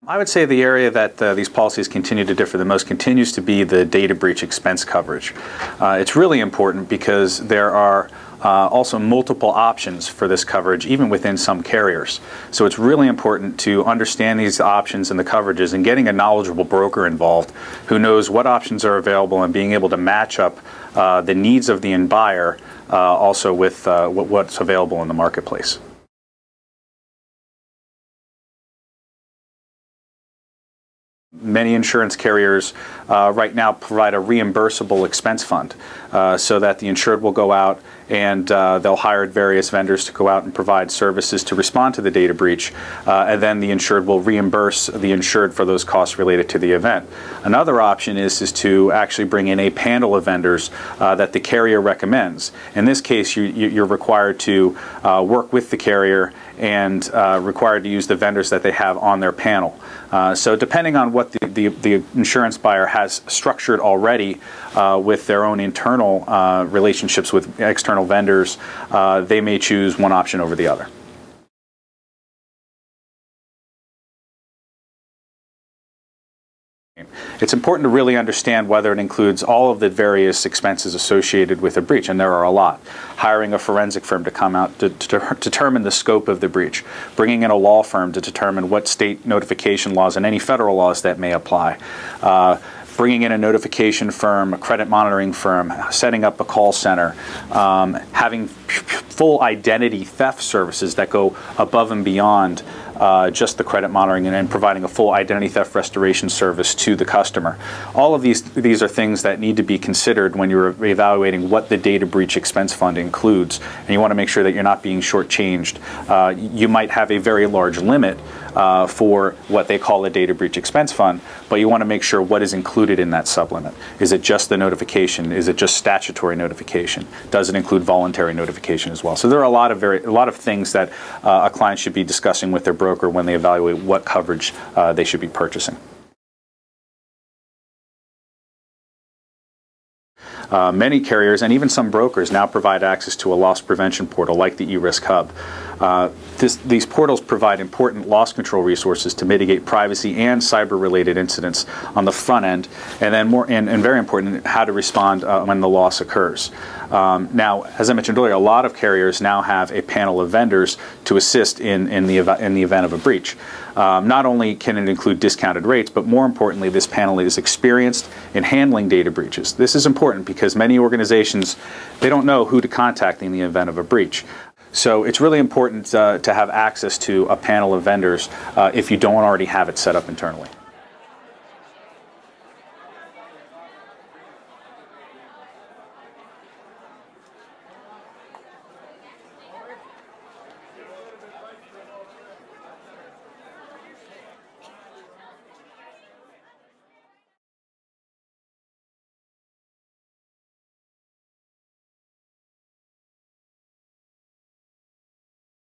I would say the area that these policies continue to differ the most continues to be the data breach expense coverage. It's really important because there are also multiple options for this coverage, even within some carriers. So it's really important to understand these options and the coverages and getting a knowledgeable broker involved who knows what options are available and being able to match up the needs of the end buyer also with what's available in the marketplace. Many insurance carriers right now provide a reimbursable expense fund so that the insured will go out and they'll hire various vendors to go out and provide services to respond to the data breach, and then the insured will reimburse the insured for those costs related to the event. Another option is to actually bring in a panel of vendors that the carrier recommends. In this case, you're required to work with the carrier and required to use the vendors that they have on their panel. So depending on what the insurance buyer has structured already with their own internal relationships with external vendors, they may choose one option over the other. It's important to really understand whether it includes all of the various expenses associated with a breach, and there are a lot. Hiring a forensic firm to come out to determine the scope of the breach, bringing in a law firm to determine what state notification laws and any federal laws that may apply, bringing in a notification firm, a credit monitoring firm, setting up a call center, having full identity theft services that go above and beyond just the credit monitoring, and providing a full identity theft restoration service to the customer. All of these are things that need to be considered when you're evaluating what the data breach expense fund includes, and you want to make sure that you're not being shortchanged. You might have a very large limit for what they call a data breach expense fund, but you want to make sure what is included in that sublimit. Is it just the notification? Is it just statutory notification? Does it include voluntary notification as well? So there are a lot of things that a client should be discussing with their broker when they evaluate what coverage they should be purchasing. Many carriers and even some brokers now provide access to a loss prevention portal like the eRisk Hub. These portals provide important loss control resources to mitigate privacy and cyber-related incidents on the front end, and then and very important, how to respond when the loss occurs. Now, as I mentioned earlier, a lot of carriers now have a panel of vendors to assist in the event of a breach. Not only can it include discounted rates, but more importantly, this panel is experienced in handling data breaches. This is important because many organizations, they don't know who to contact in the event of a breach. So it's really important to have access to a panel of vendors if you don't already have it set up internally.